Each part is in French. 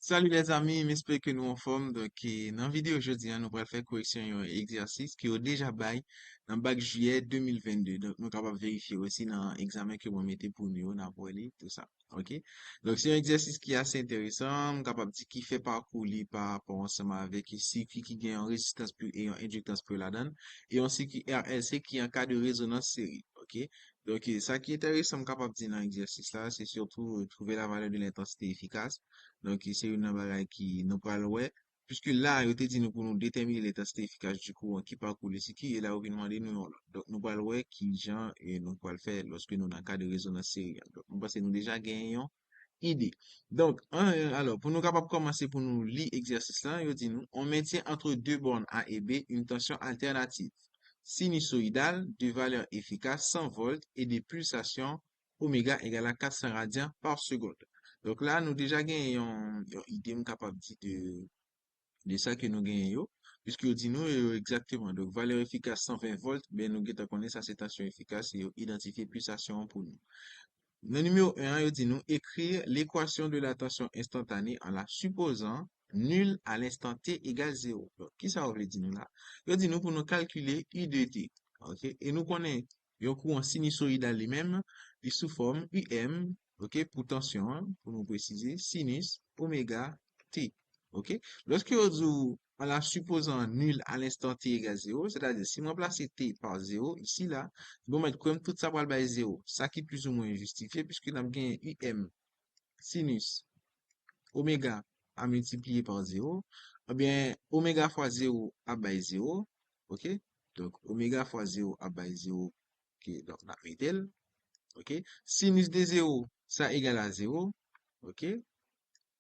Salut les amis, j'espère que nous en forme. Dans la vidéo aujourd'hui, nous allons faire correction un exercice qui est déjà bail dans le bac juillet 2022. Donc, nous sommes capables de vérifier aussi dans l'examen que vous mettez pour nous, dans tout ça. OK? Donc, c'est un exercice qui est assez intéressant. Nous sommes capables de dire qui fait parcours li par rapport ensemble avec un circuit qui gagne en résistance plus et en inductance plus la donne et un circuit RLC qui est en cas de résonance série. OK? Donc, ça qui est intéressant, capable de dire dans l'exercice là, c'est surtout trouver la valeur de l'intensité efficace. Donc, c'est une bagay qui nous parle, ouais. Puisque là, il était dit nous pour nous déterminer l'intensité efficace du courant qui parcourt le circuit, et là, on vient demander nous, donc, nous parle, ouais, qui, genre, et nous pourrons le faire lorsque nous, dans le cas de résonance sérielle. Donc, nous pensons que nous déjà gagnons idée. Donc, alors, pour nous capables de commencer pour nous lire exercice là, il dit nous, on maintient entre deux bornes A et B une tension alternative sinusoïdale de valeur efficace 100 volts et des pulsations oméga égale à 400 radians par seconde. Donc là, nous déjà gagnons une idée capable de ça que nous gagnons, puisque dit nous exactement. Donc, valeur efficace 120 volts, ben nous connaissons ça, c'est tension efficace et identifier pulsation pour nous. Le numéro 1, il dit nous écrire l'équation de la tension instantanée en la supposant nulle à l'instant t égale 0. Donc, qui ça veut dire nous là? Il dit nous pour nous calculer I de t. OK? Et nous connaissons un courant sinusoïdal lui-même, il sous forme UM, OK, pour tension, hein, pour nous préciser, sinus oméga t. OK? Lorsque on dit en la supposant nulle à l'instant t égale 0, c'est-à-dire si on place t par 0, ici là, bon, mettre comme tout ça pour le 0. Ça qui est plus ou moins justifié puisque nous avons gagné UM sinus oméga à multiplier par 0. Eh bien, oméga fois 0 à bail 0. OK? Donc, oméga fois 0 à bail 0. OK? Donc, on a mis tel. OK? Sinus de 0, ça égale à 0. OK?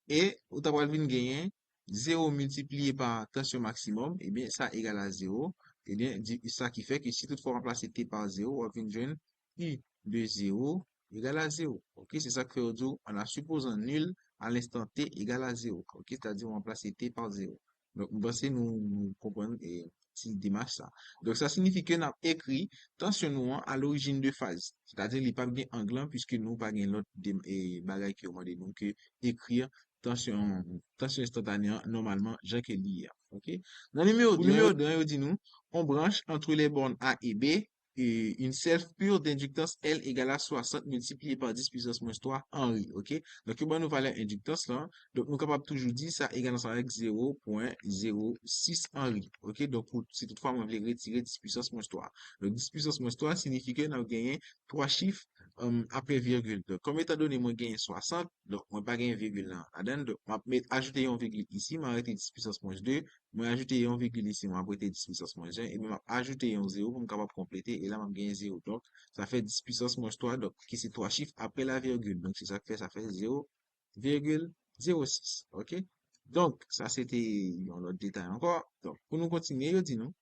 Et, ou t'as pas gagner 0 multiplié par tension maximum, eh bien, ça égale à 0. Eh bien, ça qui fait que si toutefois on remplace t par 0, on va joindre I de 0 égale à 0. OK, c'est ça que fait aujourd'hui, en la supposant nul à l'instant t égale à 0. OK, c'est-à-dire on remplace t par 0. Donc, vous pensez nous comprendre et si démarche ça. Donc, ça signifie que nous avons écrit tension à l'origine de phase. C'est-à-dire, il n'y a pas bien angle puisque nous pas bien l'autre bagage qui au moins nous que écrire tension instantanée, normalement, j'ai que lire. OK? Dans le numéro 2, il dit nous, on branche entre les bornes A et B et une self pure d'inductance L égale à 60 multiplié par 10 puissance moins 3 Henri. OK? Donc, il va nous valeur inductance là. Donc, nous sommes capables toujours dire ça égale ça avec 0,06 Henri. OK? Donc, si toutefois, on veut retirer 10 puissance moins 3. Donc, 10 puissance moins 3 signifie que nous avons gagné 3 chiffres après virgule. Donc, comme étant donné, moi, gagne 60, donc, moi, pas gagné virgule là. Donc, moi, ajouter un virgule ici, moi, arrêter 10 puissance moins 2, moi, ajouter un virgule ici, moi, arrêter 10 puissance moins 1, et moi, ajouter un 0 pour me capable de compléter, et là, moi, gagner 0. Donc, ça fait 10 puissance moins 3, donc, qui c'est 3 chiffres après la virgule. Donc, c'est ça fait 0,06. OK? Donc, ça, c'était un autre détail encore. Donc, pour nous continuer, je dis non.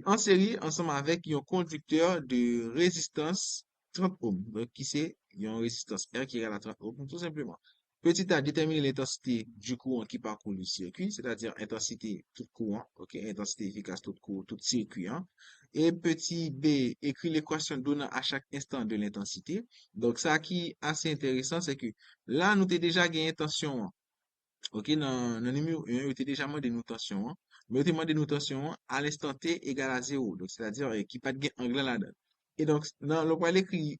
En série, ensemble avec un conducteur de résistance 30 ohms. Donc, qui c'est? Il y a une résistance R qui est égale à 30 ohms, tout simplement. Petit a, déterminer l'intensité du courant qui parcourt le circuit, c'est-à-dire intensité tout courant, ok, intensité efficace tout courant, tout circuit, hein. Et petit b, écrit l'équation donnant à chaque instant de l'intensité. Donc, ça qui est assez intéressant, c'est que là, nous avons déjà gagné tension, OK, dans le numéro 1, il était déjà moins de notation, hein. Mais il était moins de notation à l'instant t égale à 0. Donc, c'est-à-dire qui pas de gain anglais là-dedans. Et donc, dans le point écrit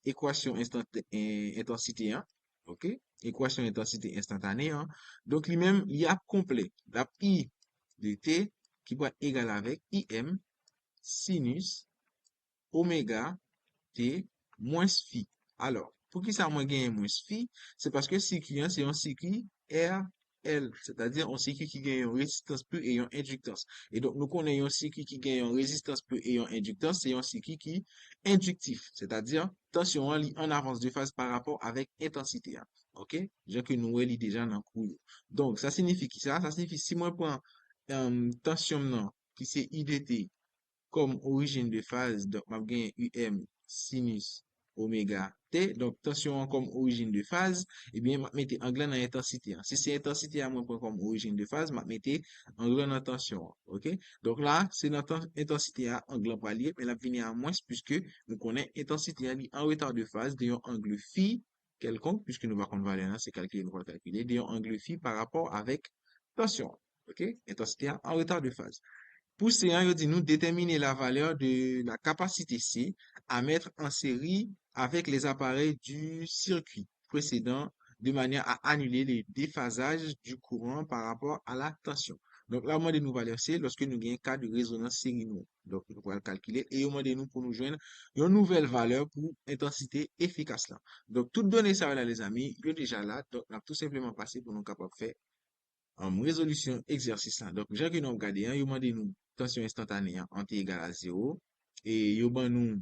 équation intensité, hein, OK, équation intensité instantanée, hein. Donc, lui-même, il y a complet. La I de t qui va être égal avec IM sinus oméga T moins phi. Alors, pour qui ça moins gagne moins phi? C'est parce que circuit, hein, c'est un circuit RL, c'est-à-dire un circuit qui gagne une résistance peu et une inductance. Et donc, nous connaissons un circuit qui gagne une résistance peu et une inductance, c'est un circuit qui est inductif, c'est-à-dire tension en avance de phase par rapport avec intensité, hein. OK? J'ai que nous, elle déjà dans le cours. Donc, ça signifie qui ça? Ça signifie si moi prends tension non, qui c'est IDT comme origine de phase, donc m'a gen UM sinus oméga T, donc tension comme origine de phase, eh bien, m'a mette angle dans intensité, hein. Si c'est intensité à moins point comme origine de phase, m'a mette angle dans tension, ok? Donc là, c'est notre intensité à angle palier, mais la venir à moins puisque nous connaissons intensité en retard de phase de un angle phi quelconque, puisque nous va qu'on valeur, c'est calculer, nous va calculer, d'un angle phi par rapport avec tension. OK? Intensité en retard de phase. Pour ce, il dit nous déterminer la valeur de la capacité C à mettre en série avec les appareils du circuit précédent de manière à annuler les déphasages du courant par rapport à la tension. Donc là, on de nous valeur C lorsque nous avons un cas de résonance série. Donc, nous pouvons le calculer et on de nous pour nous joindre une nouvelle valeur pour intensité efficace là. Donc, toutes données ça là, les amis, il est déjà là. Donc, on a tout simplement passé pour nous capables de faire en résolution exercice là. Donc, j'ai que nous regardé, hein, il demande nous tension instantanée en T égale à 0. Et il nous,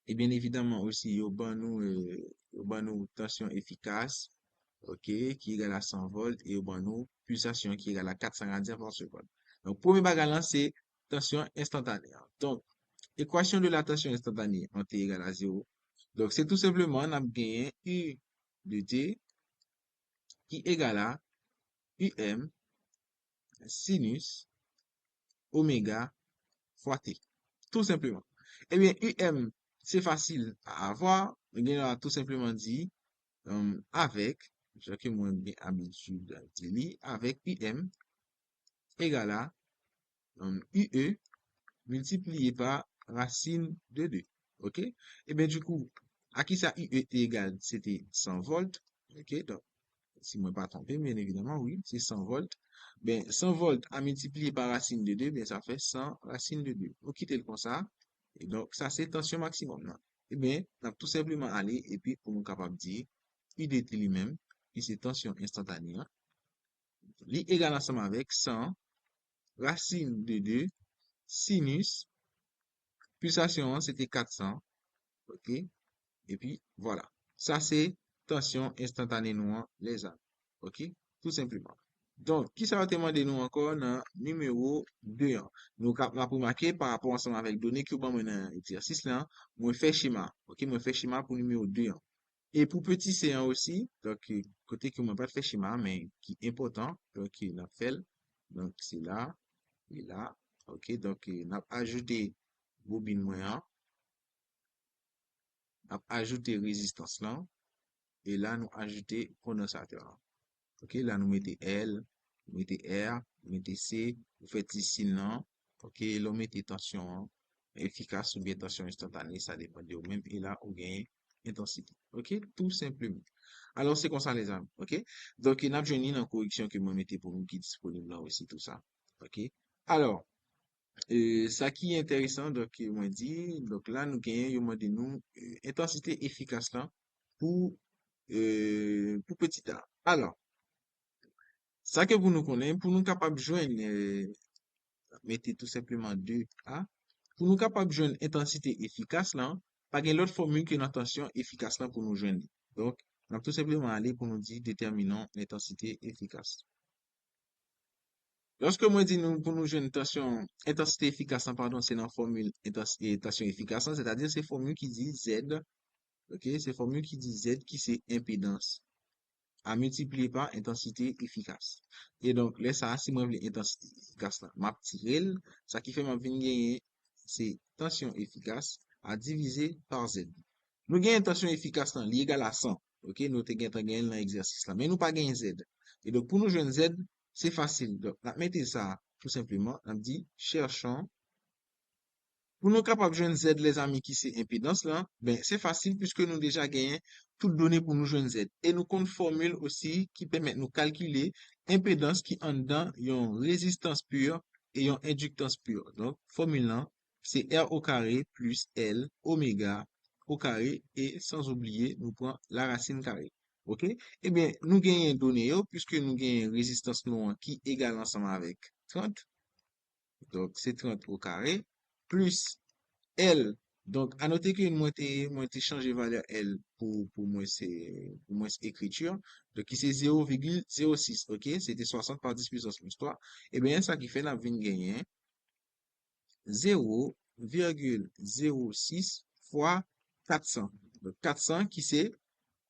et bien évidemment aussi, il nous tension efficace, ok, qui égale à 100 volts, et il nous pulsation qui égale à 400 radians par seconde. Donc, premier bagage là, c'est tension instantanée. Donc, équation de la tension instantanée en T égale à 0. Donc, c'est tout simplement, on a gagné U de T qui égale à UM sinus oméga fois T. Tout simplement. Eh bien, UM, c'est facile à avoir. On a tout simplement dit avec, j'ai que moi bien habitude de lire, avec UM égale à UE multiplié par racine de 2. OK? Eh bien, du coup, à qui ça UE est égal? C'était 100 volts. OK? Donc, si moi pas trompé, bien évidemment, oui, c'est 100 volts. Ben, 100 volts à multiplier par racine de 2, ben, ça fait 100 racine de 2. On quitte le comme ça. Et donc, ça, c'est tension maximum, là. Eh bien, on a tout simplement aller, et puis, pour nous capable de dire, UDT lui-même, qui c'est tension instantanée, hein, li égal ensemble avec 100 racine de 2 sinus, pulsation, c'était 400, ok? Et puis, voilà. Ça, c'est tension instantanée noire, les âmes. OK? Tout simplement. Donc, qui ça va te demander nous encore dans numéro 2? Nous, pour marquer par rapport ensemble avec données qui ont dans exercice là, moi fait schéma. OK? Moi fait schéma pour numéro 2. Et pour petit C1 aussi, donc, côté que moi pas fait schéma, mais qui est important, donc, il a fait, donc, c'est là, et là. OK? Donc, il a ajouté bobine moyen, a ajouté résistance là, et là, nous ajouter condensateur. OK, là, nous mettez L, nous mettez R, nous mettez C, vous faites ici, non. OK, là, vous mettez tension efficace ou bien tension instantanée, ça dépend de vous-même. Et là, vous gagnez intensité. OK, tout simplement. Alors, c'est comme ça, les amis. OK, donc, il y a une correction que vous mettez pour nous qui est disponible là aussi, tout ça. OK, alors, ça qui est intéressant, donc, on dit, donc là, nous gagnons, nous, intensité efficace là pour petit a. Alors, ça que vous nous connaissez, pour nous capables de joindre, mettez tout simplement 2A, pour nous capables de joindre intensité efficace là, pas une autre formule que notre tension efficace là pour nous joindre. Donc, on va tout simplement aller pour nous dire déterminant l'intensité efficace. Lorsque moi dis nous, pour nous joindre tension, intensité efficace, là, pardon, c'est dans la formule tension efficace, là, c'est-à-dire c'est formule qui dit Z, ok, c'est formule qui dit Z qui c'est impédance à multiplier par intensité efficace. Et donc, là, ça, si moi, intensité efficace, là, m'a tiré, ça qui fait m'a venir gagner, c'est tension efficace à diviser par Z. Nous gagnons tension efficace, là, égal à 100. OK, nous te gagné dans l'exercice là, mais nous pas gagner Z. Et donc, pour nous joindre Z, c'est facile. Donc, on mettez ça, tout simplement, on dit, cherchons pour nous capables de joindre Z, les amis, qui c'est impédance là, ben, c'est facile puisque nous déjà gagné toutes données pour nous joindre Z. Et nous compte formule aussi qui permet de nous calculer impédance qui en dedans, yon résistance pure et yon inductance pure. Donc, formule là, c'est R au carré plus L oméga au carré et sans oublier, nous prenons la racine carrée. OK? Eh bien, nous gagnons données puisque nous gagnons résistance noire qui égale ensemble avec 30. Donc, c'est 30 au carré plus L. Donc, à noter que moi, t'ai changé valeur L pour moi, c'est écriture. Donc, qui c'est 0,06. OK? C'était 60 par 10 puissance plus 3. Eh bien, ça qui fait la vine gagner 0,06 fois 400. Donc, 400 qui c'est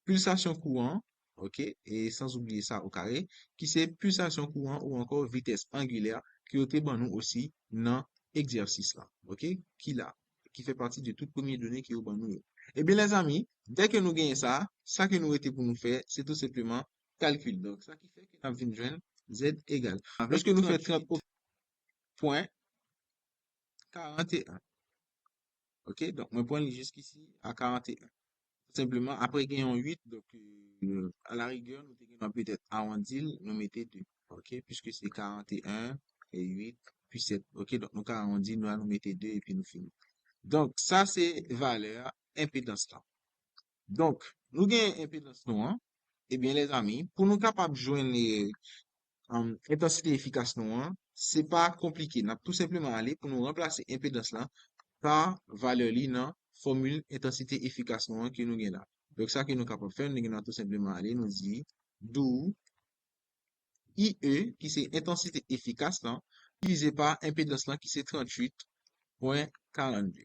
pulsation courant, ok, et sans oublier ça au carré, qui c'est pulsation courant ou encore vitesse angulaire, qui été ban nous aussi dans exercice là, ok, qui là, qui fait partie de toutes premières données qui est ban nous. Eh bien, les amis, dès que nous gagnons ça, ça que nous était pour nous faire, c'est tout simplement calcul. Donc, ça qui fait que nous avons joindre Z égale. Lorsque nous faisons 30 au point 41. OK? Donc, on prend jusqu'ici à 41. Tout simplement, après gagnons 8, donc à la rigueur, nous devons peut-être arrondir, nous mettons 2. OK? Puisque c'est 41 et 8, puis 7. OK? Donc, nous arrondir, nous mettons 2 et puis nous finissons. Donc, ça, c'est valeur impédance là. Donc, nous gagnons impédance nous, hein? Eh bien, les amis, pour nous capables de joindre intensité efficace nous, hein, c'est pas compliqué. Nous avons tout simplement aller pour nous remplacer impédance là par valeur li nan formule intensité efficace nous, hein, que nous gagnons là. Donc, ça que nous capables de faire, nous gagnons tout simplement aller, nous dit, d'où IE, qui c'est intensité efficace là, divisé par impédance là, qui c'est 38,42.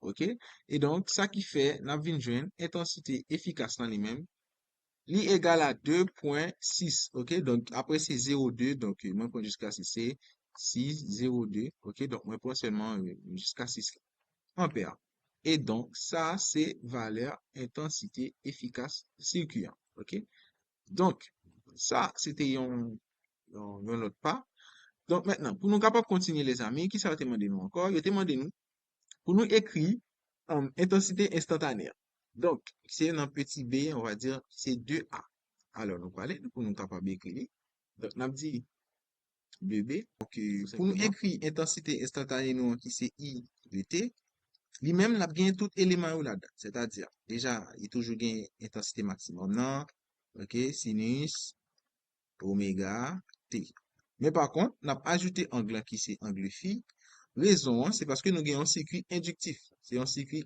OK? Et donc, ça qui fait, nous avons joindre intensité efficace dans les mêmes, li égal à 2,6. OK? Donc, après c'est 0,2. Donc, moi, prends jusqu'à 6, c'est 6,02. OK? Donc, moi, prends seulement jusqu'à 6 ampères. Et donc, ça, c'est valeur intensité efficace circulant. OK? Donc, ça, c'était un autre pas. Donc, maintenant, pour nous capables de continuer, les amis, qui ça va demander nous encore? Il va demander nous pour nous écrire intensité instantanée. Donc, c'est un petit b, on va dire, c'est 2A. Alors, nous allons aller pour nous capables d'écrire. Donc, on a dit 2B. Donc, pour nous écrire intensité instantanée, nous, qui c'est I de T, lui-même, n'a bien tout élément là-dedans. C'est-à-dire, déjà, il toujours gain intensité maximum, non? OK, sinus, oméga, T. Mais par contre, on a ajouté angle qui c'est angle phi. Raison, hein, c'est parce que nous avons un circuit inductif. C'est un circuit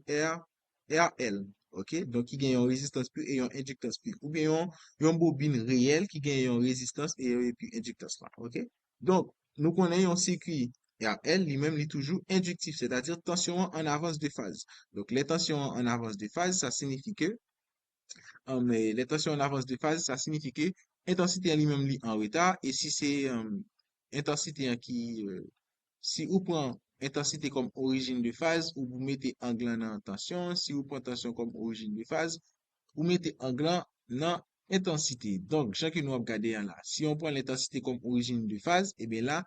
RL. OK? Donc, qui gagne une résistance pure et une inductance pure. Ou bien, une bobine réelle qui gagne une résistance et puis inductance là. OK? Donc, nous connaissons un circuit RL, lui-même, il est toujours inductif, c'est-à-dire tension en avance de phase. Donc, les tensions en avance de phase, ça signifie que mais les tensions en avance de phase, ça signifie que intensité en lui-même li en retard. Et si c'est intensité en qui, si vous prenez intensité comme origine de phase, ou vous mettez angle en tension, si vous prenez tension comme origine de phase, vous mettez angle dans intensité. Donc, chacun nous a regardé là. Si on prend l'intensité comme origine de phase, et bien là,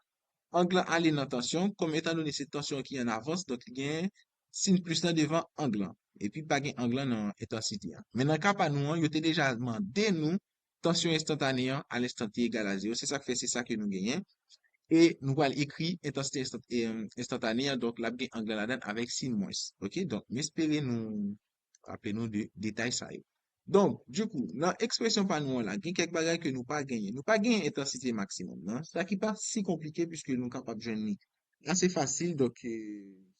angle aller dans tension, comme étant donné cette tension qui est en avance, donc il y a un signe plus là devant angle. Et puis pas gain angle dans intensité. Mais dans le cas pas nous, il était déjà demandé nous tension instantanée à l'instant t égale à 0. C'est ça que fait, c'est ça que nous gagnons. Et nous allons écrire intensité instantanée, donc la gain angle là-dedans avec signe moins. OK? Donc, espérez nous, rappelez-nous de détails ça. Donc, du coup, dans l'expression par nous là, il y a quelques bagages que nous pas gagner. Nous pas gagner intensité maximum, non? Ça qui pas si compliqué puisque nous capables de joindre assez facile, donc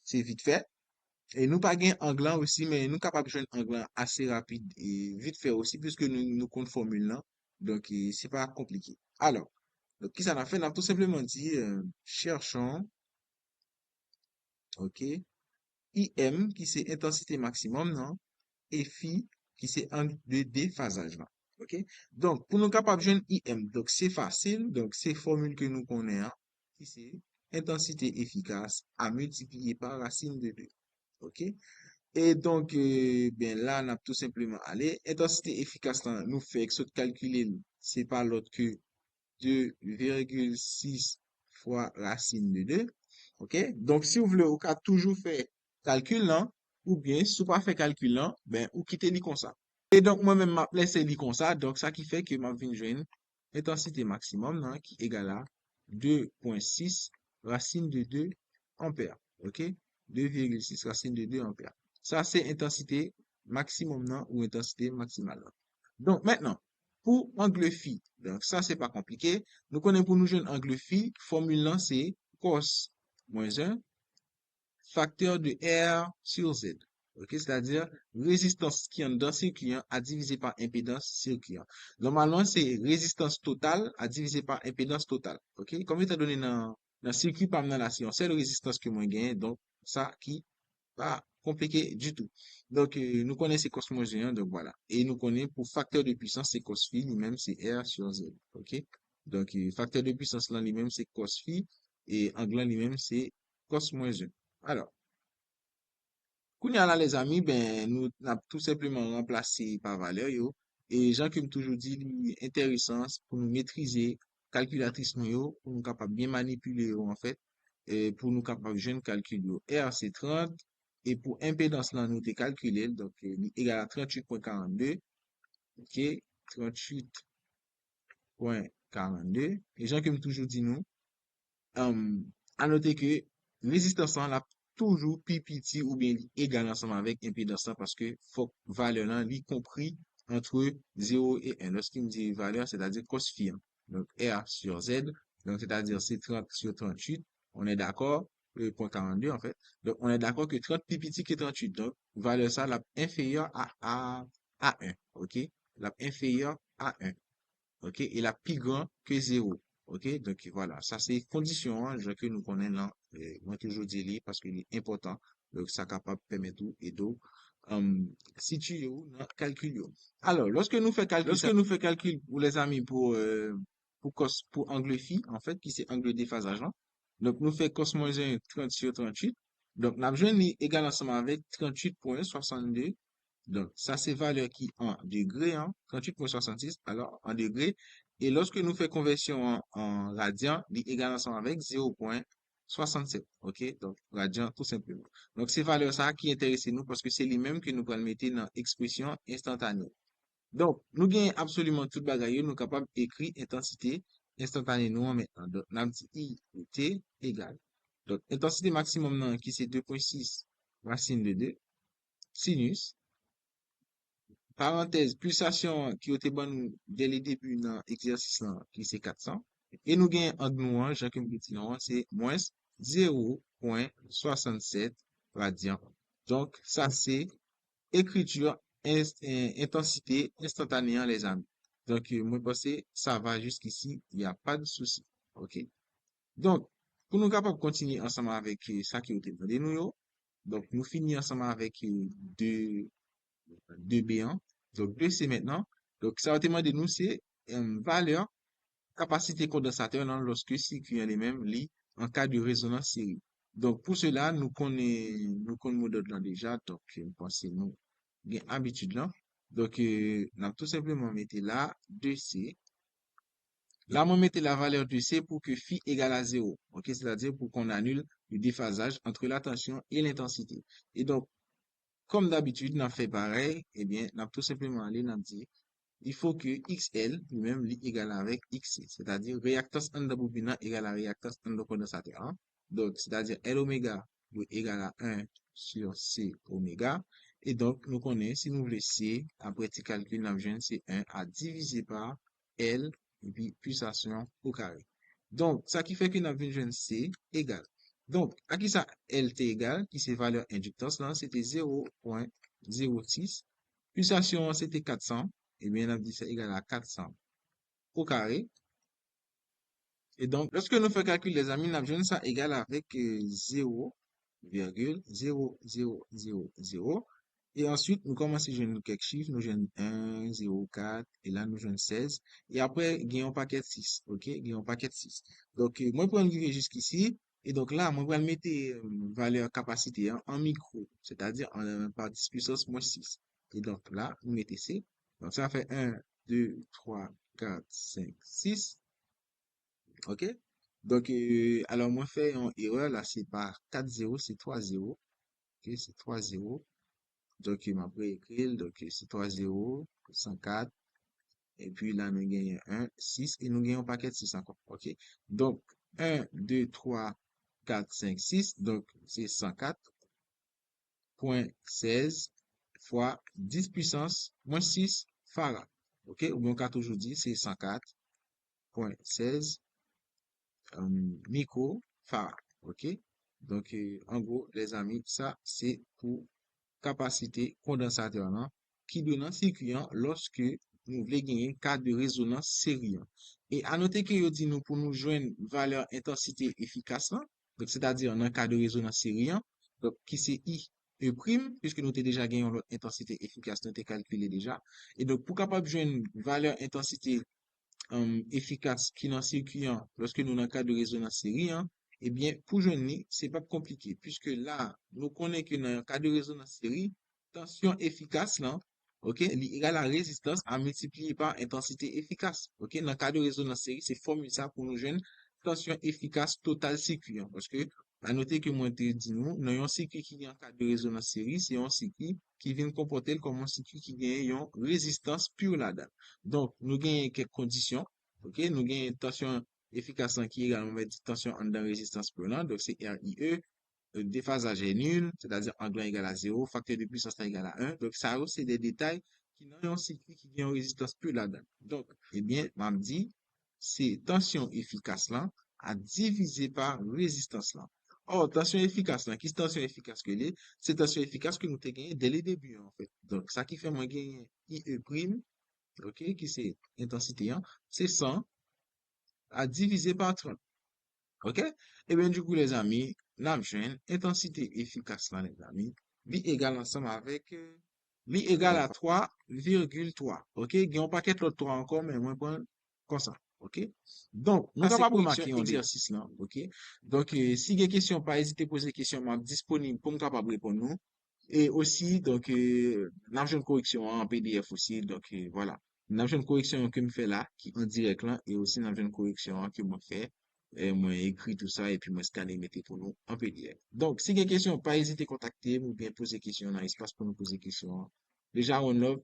c'est vite fait. Et nous pas gagner anglais aussi, mais nous capables de joindre anglais assez rapide et vite fait aussi puisque nous compte formule là. Donc, c'est pas compliqué. Alors, donc, qui ça a fait? On a tout simplement dit, cherchons, OK, IM qui c'est intensité maximum, non? Et phi qui c'est angle de déphasage là. OK? Donc, pour nous capables de joindre IM, donc c'est facile, donc c'est formule que nous connaissons, qui c'est intensité efficace à multiplier par racine de 2. OK? Et donc, ben là, on a tout simplement allé. Intensité efficace là, nous fait que ce calculer, c'est pas l'autre que 2,6 fois racine de 2. OK? Donc, si vous voulez, au cas toujours fait calcul là, ou bien, si vous pas fait calcul là, ben, ou quittez li comme ça. Et donc, moi-même, m'a laissé li comme ça. Donc, ça qui fait que m'a vinn joindre intensité maximum là, qui égale à 2,6 racine de 2 ampères. OK? 2,6 racine de 2 ampères. Ça, c'est intensité maximum là, ou intensité maximale là. Donc, maintenant, pour angle phi, donc ça, c'est pas compliqué. Nous connaissons pour nous joindre angle phi, formule là, c'est cos moins 1 facteur de R sur Z. OK, c'est-à-dire résistance qui est dans ce client à diviser par impédance sur client. Normalement, c'est résistance totale à diviser par impédance totale. OK, comme étant donné dans circuit par dans la science, c'est la résistance que moi gagne, donc ça qui pas compliqué du tout. Donc, nous connaissons cos moins 1, donc voilà. Et nous connaissons pour facteur de puissance, c'est cos phi, lui-même, c'est R sur Z. OK? Donc, facteur de puissance là, lui-même, c'est cos phi, et angle lui-même, c'est cos moins 1. Alors, Kounya là, les amis, ben, nous avons tout simplement remplacé par valeur, yo. Et Jean qui me toujours dit, li intéressant pour nous maîtriser calculatrice nous, yo, pour nous capable bien manipuler, yo, en fait, et pour nous capable jeune calcul, yo. R, c'est 30, et pour impédance, là, nous, t'es calculé, donc, li égal à 38,42, ok, 38,42. Et Jean qui me toujours dit, nous, à noter que résistance là toujours plus petit ou bien égal ensemble avec impédance là parce que faut valeur là li compris entre 0 et 1. Lorsqu'il me dit valeur, c'est-à-dire cos phi. Donc R sur Z, donc c'est-à-dire c'est 30 sur 38. On est d'accord, le point 42 en fait. Donc on est d'accord que 30 plus petit que 38. Donc valeur ça la inférieure à 1. OK? La inférieure à 1. OK? Et la plus grand que zéro. OK? Donc, voilà. Ça, c'est condition, hein, que nous connaissons là. Moi, toujours dire parce qu'il est important. Donc, ça capable de permettre tout et donc, situer où dans calcul. Yo. Alors, lorsque nous fait calcul pour les amis, pour angle phi, en fait, qui c'est angle déphasage, là. Donc, nous fait cos moins 1, 30 sur 38. Donc, nous avons égal ensemble avec 38,62. Donc, ça, c'est valeur qui en degrés, hein, 38,66, alors en degrés. Et lorsque nous faisons conversion en radian, il est égal ensemble avec 0,67. OK? Donc, radian, tout simplement. Donc, c'est valeur ça qui intéresse nous parce que c'est les mêmes que nous pouvons mettre dans expression instantanée. Donc, nous gagnons absolument tout bagaille, nous sommes capables d'écrire intensité instantanée nous en maintenant. Donc, nous avons dit I de T égale. Donc, intensité maximum non, qui c'est 2,6 racine de 2 sinus parenthèse, pulsation qui était bonne dès le début dans l'exercice là, qui c'est 400. Et nous gagnons en nous, hein, chacun petit nom, c'est moins 0,67 radian. Donc, ça c'est écriture intensité instantanée, hein, les amis. Donc, moi, je pense que ça va jusqu'ici, il n'y a pas de souci. OK? Donc, pour nous capables de continuer ensemble avec ça qui était demandé nous, yo, donc, nous finissons ensemble avec deux de B1. Donc, 2C maintenant. Donc, ça va demander nous, c'est valeur capacité condensateur non, lorsque circuit les mêmes lits en cas de résonance série. Donc, pour cela, nous connaissons le modèle là déjà. Donc, pensez nous, bien habitude là. Donc, nous avons tout simplement mettre là 2C. Là, on mettre la valeur de C pour que phi égale à 0. OK? C'est-à-dire pour qu'on annule le déphasage entre la tension et l'intensité. Et donc, comme d'habitude, on a fait pareil, eh bien, on a tout simplement allé, on a dit, il faut que XL lui-même lui égale avec XC, c'est-à-dire réactance en bobinant égale à réactance en condensateur. Hein. Donc, c'est-à-dire L oméga doit égal à 1 sur C oméga. Et donc, nous connaissons, si nous voulons C, après petit calcul, nous avons c'est 1 à diviser par L et puis puissance au carré. Donc, ça qui fait que nous avons C égale. Donc, à qui ça LT égale, qui c'est valeur inductance, là, c'était 0,06. Pulsation, c'était 400. Et bien, on a dit c'est égal à 400 au carré. Et donc, lorsque nous faisons calcul, les amis, nous avons ça égal avec 0,0000. Et ensuite, nous commençons à jouer quelques chiffres. Nous jouons 1, 0, 4, et là, nous jouons 16. Et après, gagnons paquet 6. OK? Gagnons paquet 6. Donc, moi, je vais arriver jusqu'ici. Et donc là, moi, je vais mettre valeur capacité hein, en micro, c'est-à-dire par 10 puissance moins 6. Et donc là, vous mettez C. Donc, ça fait 1, 2, 3, 4, 5, 6. OK? Donc, alors, moi, fait une erreur, là, c'est par 4 0, c'est 3 0. OK? C'est 3 0. Donc, il m'a pris écrit, donc, c'est 3 0, 104. Et puis, là, nous gagnons 1, 6, et nous gagnons un paquet de 6 encore. OK? Donc, 1, 2, 3, 4, 5, 6. Donc, c'est 104,16 fois 10 puissance moins 6 farad. OK? Ou bien, on a toujours dit, c'est 104,16 microfarad. OK? Donc, en gros, les amis, ça, c'est pour capacité condensateur là, qui donne un circuit lorsque nous voulons gagner cas de résonance sérieux. Et à noter que yo dit nous pour nous joindre valeur intensité efficace là, donc c'est-à-dire en un cas de résonance sérieux, donc qui c'est I E prime, puisque nous avons déjà gagné l'autre intensité efficace, nous avons calculé déjà. Et donc pour capable de joindre valeur intensité efficace qui dans circuit lorsque nous dans un cas de résonance sérieux, eh bien, pour joindre, c'est pas compliqué, puisque là, nous connaissons que dans le cas de résonance série, tension efficace, là, ok, li égale à résistance à multiplier par intensité efficace. Ok, dans le cas de résonance série, c'est formule ça pour nous joindre tension efficace totale circuit, hein, parce que, à noter que moi, te dit nous, dans un circuit qui est en cas de résonance série, c'est un circuit qui vient comporter comme un circuit qui gagne une résistance pure là-dedans. Donc, nous gagnons quelques conditions. Ok, nous gagnons une tension efficace qui est également une tension en dans résistance pure là. Donc, c'est RIE. Déphasage est nul, c'est-à-dire angle 1 égale à 0, facteur de puissance là égale à 1. Donc, ça c'est des détails qui n'ont un circuit qui vient en résistance pure là-dedans. Donc, eh bien, m'a dit, c'est tension efficace là à diviser par résistance là. Or, tension efficace là, qui est tension efficace que l'est, c'est tension efficace que nous avons gagné dès le début, en fait. Donc, ça qui fait moi gagner IE prime, ok, qui c'est intensité 1, c'est 100 à diviser par 30. Ok? Eh bien, du coup, les amis, nous joindre intensité efficace là, les amis, li égale ensemble avec, li égale à 3,3. Ok? Il y a un paquet l'autre 3 encore, mais moi, prendre comme ça. Ok? Donc, nous Ah, c'est capables de correction remarquer un déjà. exercice là. Ok? Donc, si il y a des questions, pas hésiter à poser des questions, moi, disponible pour nous capable de répondre nous. Et aussi, donc, nous avons une correction en PDF aussi. Donc, voilà. Nous avons une correction que me fait là, qui est en direct là, et aussi nous avons une correction que me fait et moi écrit tout ça et puis moi scanner mettez pour nous en PDF. Donc, si il y a des questions, pas hésiter à contacter ou bien poser des questions dans l'espace pour nous poser des questions. Déjà, on love